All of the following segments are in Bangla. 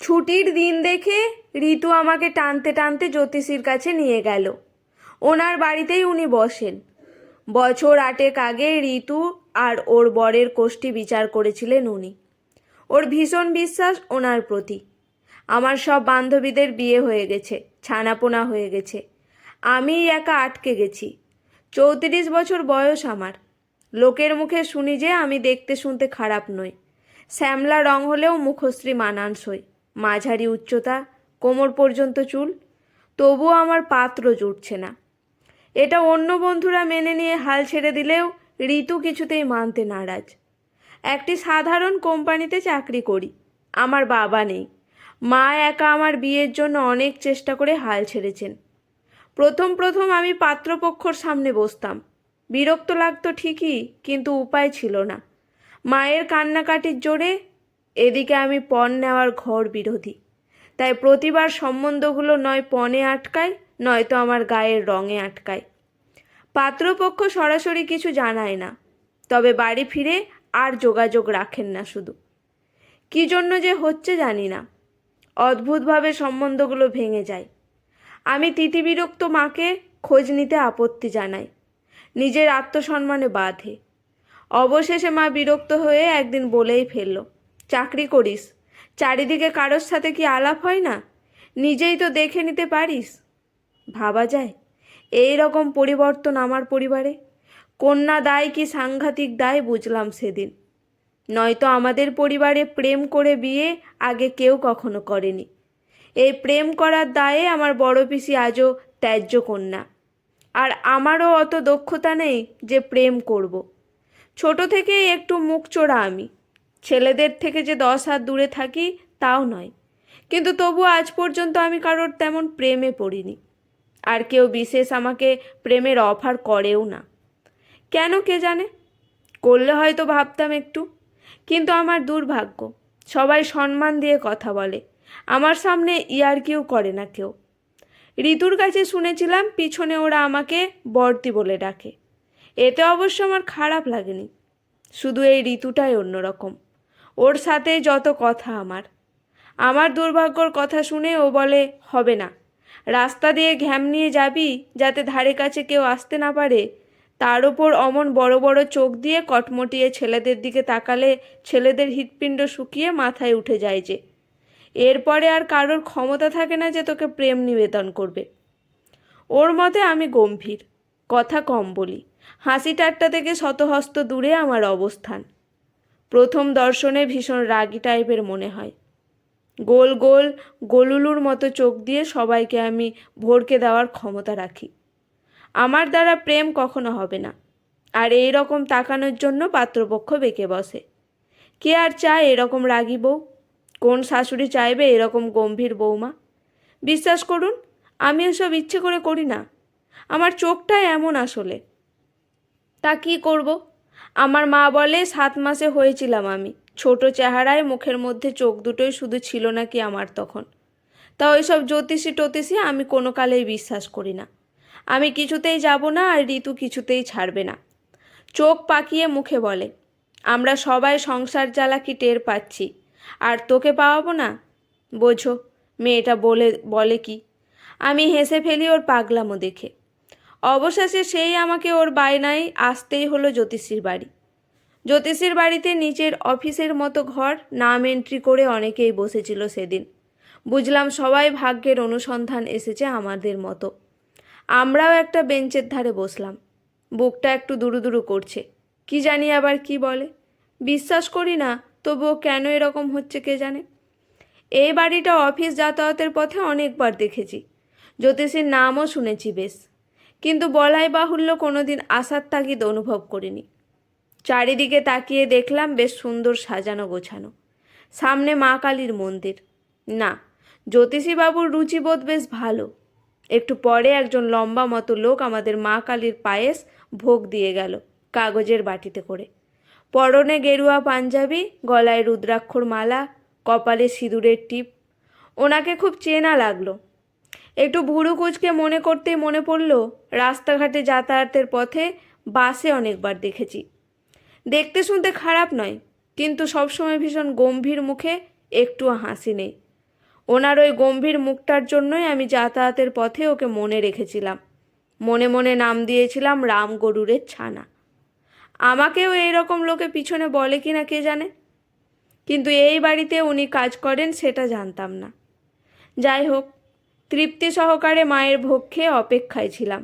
ছুটির দিন দেখে ঋতু আমাকে টানতে টানতে জ্যোতিষীর কাছে নিয়ে গেল। ওনার বাড়িতেই উনি বসেন। বছর 8 আগে ঋতু আর ওর বরের কোষ্ঠী বিচার করেছিলেন উনি। ওর ভীষণ বিশ্বাস ওনার প্রতি। আমার সব বান্ধবীদের বিয়ে হয়ে গেছে, ছানাপোনা হয়ে গেছে, আমিই একা আটকে গেছি। 34 বছর বয়স আমার। লোকের মুখে শুনি যে আমি দেখতে শুনতে খারাপ নই। শ্যামলা রং হলেও মুখশ্রী মানানসই, মাঝারি উচ্চতা, কোমর পর্যন্ত চুল। তবুও আমার পাত্র জুটছে না। এটা অন্য বন্ধুরা মেনে নিয়ে হাল ছেড়ে দিলেও ঋতু কিছুতেই মানতে নারাজ। একটি সাধারণ কোম্পানিতে চাকরি করি, আমার বাবা নেই। মা একা আমার বিয়ের জন্য অনেক চেষ্টা করে হাল ছেড়েছেন। প্রথম প্রথম আমি পাত্রপক্ষর সামনে বসতাম। বিরক্ত লাগতো ঠিকই, কিন্তু উপায় ছিল না। মায়ের কান্নাকাটির জোরে। এদিকে আমি পণ নেওয়ার ঘর বিরোধী, তাই প্রতিবার সম্বন্ধগুলো নয় পণে আটকায়, নয়তো আমার গায়ের রঙে আটকায়। পাত্রপক্ষ সরাসরি কিছু জানায় না, তবে বাড়ি ফিরে আর যোগাযোগ রাখেন না। শুধু কী জন্য যে হচ্ছে জানি না, অদ্ভুতভাবে সম্বন্ধগুলো ভেঙে যায়। আমি তিতিবিরক্ত মাকে খোঁজ নিতে আপত্তি জানাই, নিজের আত্মসম্মানে বাধে। অবশেষে মা বিরক্ত হয়ে একদিন বলেই ফেলল, চাকরি করিস, চারিদিকে কারোর সাথে কি আলাপ হয় না? নিজেই তো দেখে নিতে পারিস। ভাবা যায় এই রকম পরিবর্তন আমার পরিবারে? কন্যা দায় কি সাংঘাতিক দায় বুঝলাম সেদিন। নয়তো আমাদের পরিবারে প্রেম করে বিয়ে আগে কেউ কখনো করেনি। এই প্রেম করার দায়ে আমার বড় পিসি আজও ত্যায্য কন্যা। আর আমারও অত দক্ষতা নেই যে প্রেম করব। ছোট থেকেই একটু মুখচোরা আমি। ছেলেদের থেকে যে 10 হাত দূরে থাকি তাও নয়, কিন্তু তবু আজ পর্যন্ত আমি কারোর তেমন প্রেমে পড়িনি। আর কেউ বিশেষ আমাকে প্রেমের অফার করেও না। কেন কে জানে? করলে হয়তো ভাবতাম একটু। কিন্তু আমার দুর্ভাগ্য, সবাই সম্মান দিয়ে কথা বলে, আমার সামনে ইয়ার্কিও করে না কেউ। ঋতুর কাছে শুনেছিলাম পিছনে ওরা আমাকে বর্তি বলে ডাকে। এতে অবশ্য আমার খারাপ লাগেনি। শুধু এই ঋতুটাই অন্যরকম। ওর সাথে যত কথা আমার দুর্ভাগ্যর কথা শুনে ও বলে, হবে না। রাস্তা দিয়ে ঘ্যাম নিয়ে যাবি যাতে ধারে কাছে কেউ আসতে না পারে। তার ওপর অমন বড় বড় চোখ দিয়ে কটমটিয়ে ছেলেদের দিকে তাকালে ছেলেদের হৃৎপিণ্ড শুকিয়ে মাথায় উঠে যায় যে। এরপরে আর কারোর ক্ষমতা থাকে না যে তোকে প্রেম নিবেদন করবে। ওর মতে আমি গম্ভীর, কথা কম বলি, হাসি ঠাট্টা থেকে শতহস্ত দূরে আমার অবস্থান। প্রথম দর্শনে ভীষণ রাগী টাইপের মনে হয়। গোল গোল গোলুলুর মতো চোখ দিয়ে সবাইকে আমি ভড়কে দেওয়ার ক্ষমতা রাখি। আমার দ্বারা প্রেম কখনো হবে না। আর এই রকম তাকানোর জন্য পাত্রপক্ষ বেঁকে বসে। কে আর চায় এরকম রাগী বউ? কোন শাশুড়ি চাইবে এরকম গম্ভীর বৌমা? বিশ্বাস করুন, আমি এসব ইচ্ছে করে করি না। আমার চোখটাই এমন আসলে। তা কি করব? আমার মা বলে 7 মাসে হয়েছিলাম আমি। ছোট চেহারায়, মুখের মধ্যে চোখ দুটোই শুধু ছিল নাকি আমার তখন। তা ওইসব জ্যোতিষী টতিষী আমি কোনো কালেই বিশ্বাস করি না। আমি কিছুতেই যাব না, আর ঋতু কিছুতেই ছাড়বে না। চোখ পাকিয়ে মুখে বলে, আমরা সবাই সংসার জ্বালা কি টের পাচ্ছি, আর তোকে পাওয়াবো না? বোঝো মেয়েটা বলে কি। আমি হেসে ফেলি ওর পাগলামো দেখে। অবশেষে সেই আমাকে ওর বায়নায় আসতেই হলো জ্যোতিষীর বাড়ি। জ্যোতিষীর বাড়িতে নিচের অফিসের মতো ঘর, নাম এন্ট্রি করে অনেকেই বসেছিল সেদিন। বুঝলাম সবাই ভাগ্যের অনুসন্ধান এসেছে আমাদের মতো। আমরাও একটা বেঞ্চের ধারে বসলাম। বুকটা একটু দুরু করছে। কি জানি আবার কি বলে। বিশ্বাস করি না, তবুও কেন এরকম হচ্ছে কে জানে। এই বাড়িটা অফিস যাতায়াতের পথে অনেকবার দেখেছি। জ্যোতিষীর নামও শুনেছি বেশ, কিন্তু বলাই বাহুল্য কোনোদিন আসার তাগিদ অনুভব করিনি। চারিদিকে তাকিয়ে দেখলাম বেশ সুন্দর সাজানো গোছানো। সামনে মা কালীর মন্দির। না, জ্যোতিষীবাবুর রুচিবোধ বেশ ভালো। একটু পরে একজন লম্বা মতো লোক আমাদের মা কালীর পায়েস ভোগ দিয়ে গেল কাগজের বাটিতে করে। পরনে গেরুয়া পাঞ্জাবি, গলায় রুদ্রাক্ষর মালা, কপালে সিঁদুরের টিপ। ওনাকে খুব চেনা লাগলো। একটু ভুরু কুচকে মনে করতেই মনে পড়ল রাস্তাঘাটে যাতায়াতের পথে বাসে অনেকবার দেখেছি। দেখতে শুনতে খারাপ নয়, কিন্তু সবসময় ভীষণ গম্ভীর মুখে, একটুও হাসি নেই। ওনার ওই গম্ভীর মুখটার জন্যই আমি যাতায়াতের পথে ওকে মনে রেখেছিলাম। মনে মনে নাম দিয়েছিলাম রাম গরুরের ছানা। আমাকেও এইরকম লোকে পিছনে বলে কি না কে জানে, কিন্তু এই বাড়িতে উনি কাজ করেন সেটা জানতাম না। যাই হোক, তৃপ্তি সহকারে মায়ের ভোগ খেয়ে অপেক্ষায় ছিলাম।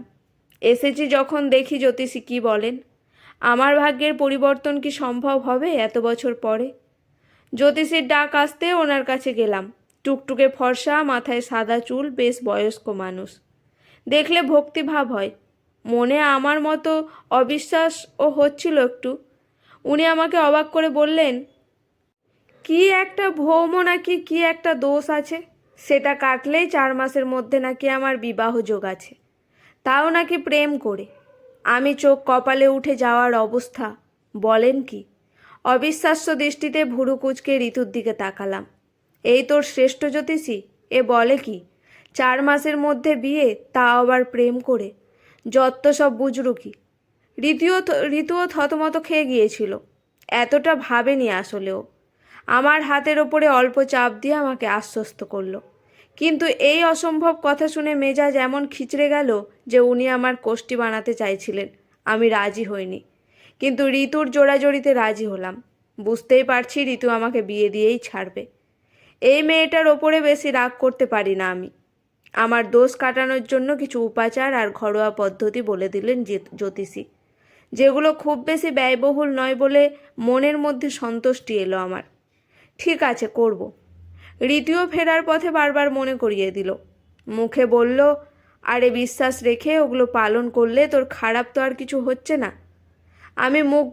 এসেছি যখন দেখি জ্যোতিষী কী বলেন। আমার ভাগ্যের পরিবর্তন কি সম্ভব হবে এত বছর পরে? জ্যোতিষীর ডাক আসতে ওনার কাছে গেলাম। টুকটুকে ফর্সা, মাথায় সাদা চুল, বেশ বয়স্ক মানুষ। দেখলে ভক্তিভাব হয়। মনে আমার মতো অবিশ্বাসও হচ্ছিল একটু। উনি আমাকে অবাক করে বললেন, কি একটা ভৌম নাকি কি একটা দোষ আছে, সেটা কাটলেই 4 মাসের মধ্যে নাকি আমার বিবাহ যোগ আছে, তাও নাকি প্রেম করে। আমি চোখ কপালে উঠে যাওয়ার অবস্থা। বলেন কি? অবিশ্বাস্য দৃষ্টিতে ভুরু কুঁচকে ঋতুর দিকে তাকালাম। এই তোর শ্রেষ্ঠ জ্যোতিষী, এ বলে কি 4 মাসের মধ্যে বিয়ে, তাও আবার প্রেম করে? যত সব বুজরুকি। ঋতুও থতমত খেয়ে গিয়েছিল। এতটা ভাবেনি আসলেও। আমার হাতের ওপরে অল্প চাপ দিয়ে আমাকে আশ্বস্ত করলো। কিন্তু এই অসম্ভব কথা শুনে মেজাজ এমন খিচড়ে গেল যে উনি আমার কোষ্ঠী বানাতে চাইছিলেন। আমি রাজি হইনি, কিন্তু ঋতুর জোড়াজড়িতে রাজি হলাম। বুঝতেই পারছি ঋতু আমাকে বিয়ে দিয়েই ছাড়বে। এই মেয়েটার ওপরে বেশি রাগ করতে পারি না আমি। আমার দোষ কাটানোর জন্য কিছু উপাচার আর ঘরোয়া পদ্ধতি বলে দিলেন জ্যোতিষী, যেগুলো খুব বেশি ব্যয়বহুল নয় বলে মনের মধ্যে সন্তুষ্টি এলো আমার। ঠিক আছে, করব। ঋতুও ফেরার পথে বারবার মনে করিয়ে দিল। মুখে বলল, আরে বিশ্বাস রেখে ওগুলো পালন করলে তোর খারাপ তো আর কিছু হচ্ছে না। আমি মুখ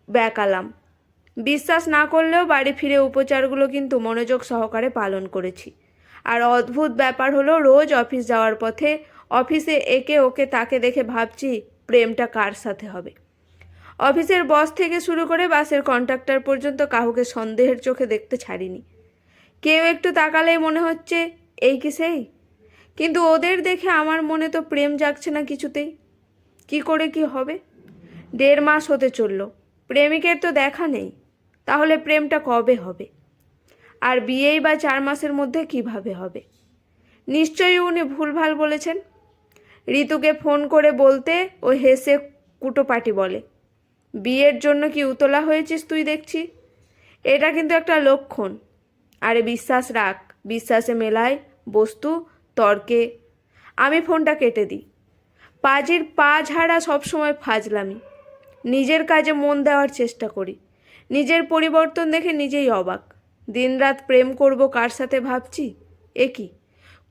বেঁকালাম। বিশ্বাস না করলেও বাড়ি ফিরে উপচারগুলো কিন্তু মনোযোগ সহকারে পালন করেছি। আর অদ্ভুত ব্যাপার হলো, রোজ অফিস যাওয়ার পথে অফিসে একে ওকে তাকে দেখে ভাবছি প্রেমটা কার সাথে হবে। অফিসের বস থেকে শুরু করে বাসের কন্ডাক্টর পর্যন্ত কাউকে সন্দেহের চোখে দেখতে ছাড়িনি। কেউ একটু তাকালেই মনে হচ্ছে এই কি সেই। কিন্তু ওদের দেখে আমার মনে তো প্রেম জাগছে না কিছুতেই। কি করে কি হবে? 1.5 মাস হতে চলল, প্রেমিকের তো দেখা নেই। তাহলে প্রেমটা কবে হবে? আর বিয়েই বা 4 মাসের মধ্যে কিভাবে হবে? নিশ্চয়ই উনি ভুলভাল বলেছেন। ঋতুকে ফোন করে বলতে ও হেসে কুটোপাটি বলে, বিয়ের জন্য কি উতলা হয়েছিস তুই দেখছি। এটা কিন্তু একটা লক্ষণ। আরে বিশ্বাস রাখ, বিশ্বাসে মেলায় বস্তু তর্কে। আমি ফোনটা কেটে দিই। পাজির পা ঝাড়া সবসময় ফাজলামি। নিজের কাজে মন দেওয়ার চেষ্টা করি। নিজের পরিবর্তন দেখে নিজেই অবাক। দিনরাত প্রেম করব কার সাথে ভাবছি। এ কি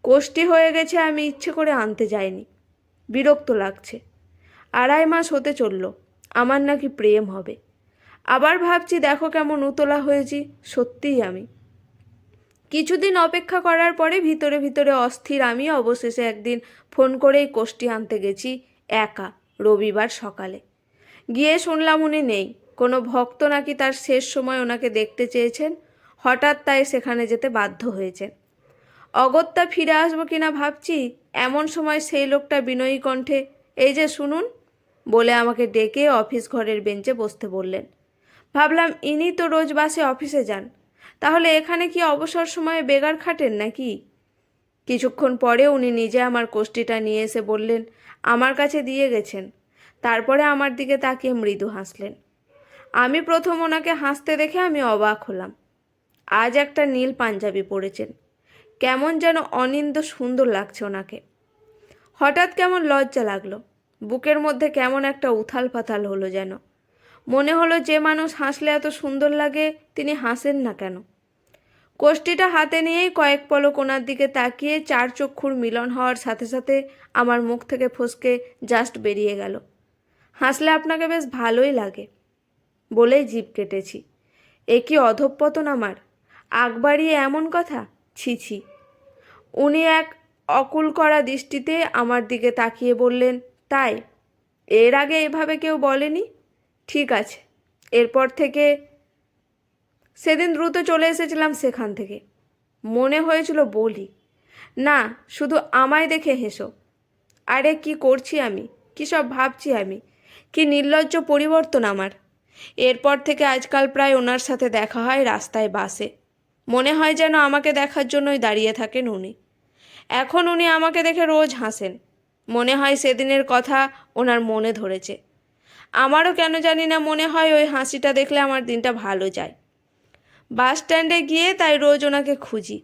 কোষ্ঠী হয়ে গেছে, আমি ইচ্ছে করে আনতে যাইনি। বিরক্ত লাগছে। 2.5 মাস হতে চলল, আমার নাকি প্রেম হবে। আবার ভাবছি দেখো কেমন উতলা হয়েছি। সত্যিই আমি। কিছুদিন অপেক্ষা করার পরে ভিতরে ভিতরে অস্থির আমি অবশেষে একদিন ফোন করেই কোষ্ঠী আনতে গেছি একা, রবিবার সকালে। গিয়ে শুনলাম উনি নেই। কোনো ভক্ত নাকি তার শেষ সময় ওনাকে দেখতে চেয়েছেন। হঠাৎ তাই সেখানে যেতে বাধ্য হয়েছেন। অগত্যা ফিরে আসবো কিনা ভাবছি, এমন সময় সেই লোকটা বিনয়ী কণ্ঠে, এই যে শুনুন, বলে আমাকে ডেকে অফিস ঘরের বেঞ্চে বসতে বললেন। ভাবলাম ইনি তো রোজ বাসে অফিসে যান, তাহলে এখানে কি অবসর সময়ে বেগার খাটেন নাকি? কিছুক্ষণ পরে উনি নিজে আমার কোষ্ঠীটা নিয়ে এসে বললেন, আমার কাছে দিয়ে গেছেন। তারপরে আমার দিকে তাকিয়ে মৃদু হাসলেন। আমি প্রথম ওনাকে হাসতে দেখে আমি অবাক হলাম। আজ একটা নীল পাঞ্জাবি পরেছেন, কেমন যেন অনিন্দ্য সুন্দর লাগছে ওনাকে। হঠাৎ কেমন লজ্জা লাগলো। বুকের মধ্যে কেমন একটা উথাল পাথাল হলো যেন। মনে হলো যে মানুষ হাসলে এত সুন্দর লাগে তিনি হাসেন না কেন। কোষ্ঠীটা হাতে নিয়েই কয়েক পলক ওনার দিকে তাকিয়ে 4 চক্ষুর মিলন হওয়ার সাথে সাথে আমার মুখ থেকে ফসকে জাস্ট বেরিয়ে গেল, হাসলে আপনাকে বেশ ভালোই লাগে, বলেই জিভ কেটেছি। এ কি অধঃপতন আমার! আগ বাড়িয়ে এমন কথা! ছি ছি। উনি এক অকুল করা দৃষ্টিতে আমার দিকে তাকিয়ে বললেন, তাই? এর আগে এভাবে কেউ বলেনি। ঠিক আছে, এরপর থেকে। সেদিন দ্রুত চলে এসেছিলাম সেখান থেকে। মনে হয়েছিল বলি, না শুধু আমায় দেখে হেসো। আরে কি করছি আমি, কী সব ভাবছি আমি, কি নির্লজ্জ পরিবর্তন আমার। এরপর থেকে আজকাল প্রায় ওনার সাথে দেখা হয় রাস্তায়, বাসে। মনে হয় যেন আমাকে দেখার জন্যই দাঁড়িয়ে থাকেন উনি। এখন উনি আমাকে দেখে রোজ হাসেন। মনে হয় সেদিনের কথা ওনার মনে ধরেছে। আমারও কেন জানি না মনে হয় ওই হাসিটা দেখলে আমার দিনটা ভালো যায়। বাস স্ট্যান্ডে গিয়ে তাই রোজ ওনাকে খুঁজি।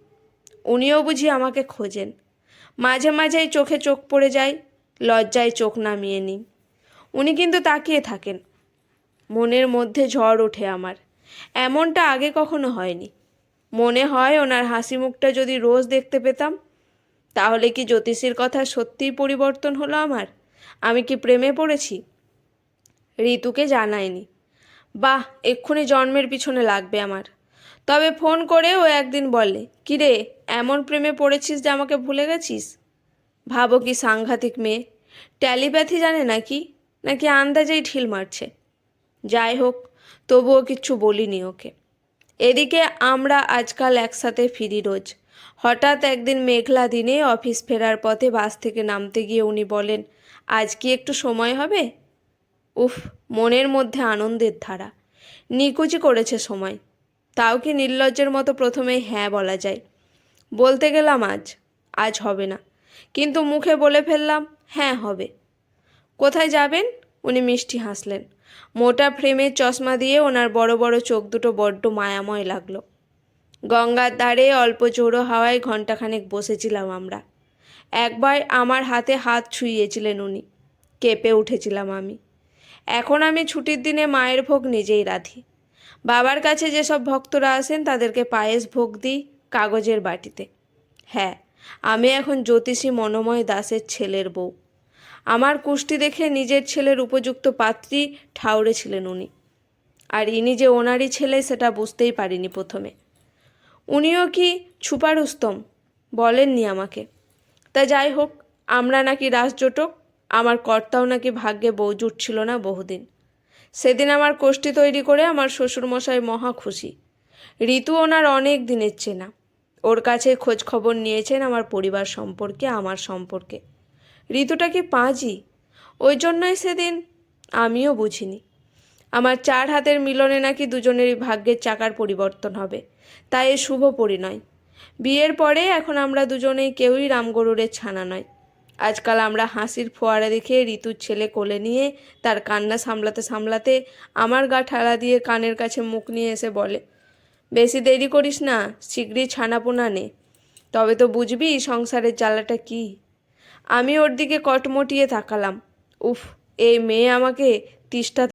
উনিও বুঝি আমাকে খোঁজেন। মাঝে মাঝেই চোখে চোখ পড়ে যায়, লজ্জায় চোখ নামিয়ে নিই। উনি কিন্তু তাকিয়ে থাকেন। মনের মধ্যে ঝড় ওঠে আমার। এমনটা আগে কখনো হয়নি। মনে হয় ওনার হাসি মুখটা যদি রোজ দেখতে পেতাম, তাহলে কি জ্যোতিষীর কথা সত্যিই পরিবর্তন হলো আমার? আমি কি প্রেমে পড়েছি? ঋতুকে জানায়নি। বাহ, এক্ষুনি জন্মের পিছনে লাগবে আমার। তবে ফোন করে ও একদিন বলে, কিরে এমন প্রেমে পড়েছিস যে আমাকে ভুলে গেছিস? ভাবো কি সাংঘাতিক মেয়ে, ট্যালিপ্যাথি জানে নাকি, নাকি আন্দাজেই ঢিল মারছে। যাই হোক, তবুও কিচ্ছু বলিনি ওকে। এদিকে আমরা আজকাল একসাথে ফিরি রোজ। হঠাৎ একদিন মেঘলা দিনে অফিস ফেরার পথে বাস থেকে নামতে গিয়ে উনি বলেন, আজ কি একটু সময় হবে? উফ, মনের মধ্যে আনন্দের ধারা। নিকুচি করেছে সময়। তাও কি নির্লজ্জের মতো প্রথমেই হ্যাঁ বলা যায়। বলতে গেলাম আজ হবে না, কিন্তু মুখে বলে ফেললাম হ্যাঁ হবে। কোথায় যাবেন? উনি মিষ্টি হাসলেন। মোটা ফ্রেমের চশমা দিয়ে ওনার বড় বড় চোখ দুটো বড্ড মায়াময় লাগলো। গঙ্গার ধারে অল্প জোড়ো হাওয়ায় ঘণ্টাখানেক বসেছিলাম আমরা। একবার আমার হাতে হাত ছুঁয়েছিলেন উনি। কেঁপে উঠেছিলাম আমি। এখন আমি ছুটির দিনে মায়ের ভোগ নিজেই রাঁধি। বাবার কাছে যেসব ভক্তরা আসেন তাদেরকে পায়েস ভোগ দিই কাগজের বাটিতে। হ্যাঁ, আমি এখন জ্যোতিষী মনোময় দাসের ছেলের বউ। আমার কুষ্টি দেখে নিজের ছেলের উপযুক্ত পাত্রী ঠাউরেছিলেন উনি। আর ইনি যে ওনারই ছেলে সেটা বুঝতেই পারিনি প্রথমে। উনিও কি ছুপারুস্তম বলেননি আমাকে। তা যাই হোক, আমরা নাকি রাসজোটক, আমার কর্তাও নাকি ভাগ্যে বউ জুটছিল না বহুদিন। সেদিন আমার কোষ্ঠী তৈরি করে আমার শ্বশুরমশাই মহা খুশি। ঋতু ওনার অনেক দিনের চেনা। ওর কাছে খোঁজ খবর নিয়েছেন আমার পরিবার সম্পর্কে, আমার সম্পর্কে। ঋতুটা কি পাঁজি? ওই জন্যই সেদিন আমিও বুঝিনি। আমার 4 হাতের মিলনে নাকি দুজনেরই ভাগ্যের চাকার পরিবর্তন হবে। তাই এ শুভ পরিণয়। বিয়ের পরে এখন আমরা দুজনেই কেউই রামগরুরের ছানা নয়। আজকাল আমরা হাসির ফোয়ারা দেখে ঋতুর ছেলে কোলে নিয়ে তার কান্না সামলাতে সামলাতে আমার গা ঠাড়া দিয়ে কানের কাছে মুখ নিয়ে এসে বলে, বেশি দেরি করিস না, শীঘ্রই ছানাপোনা নে, তবে তো বুঝবি সংসারের জ্বালাটা কি। আমি ওর দিকে কটমটিয়ে তাকালাম। উফ, এই মেয়ে আমাকে তিষ্টা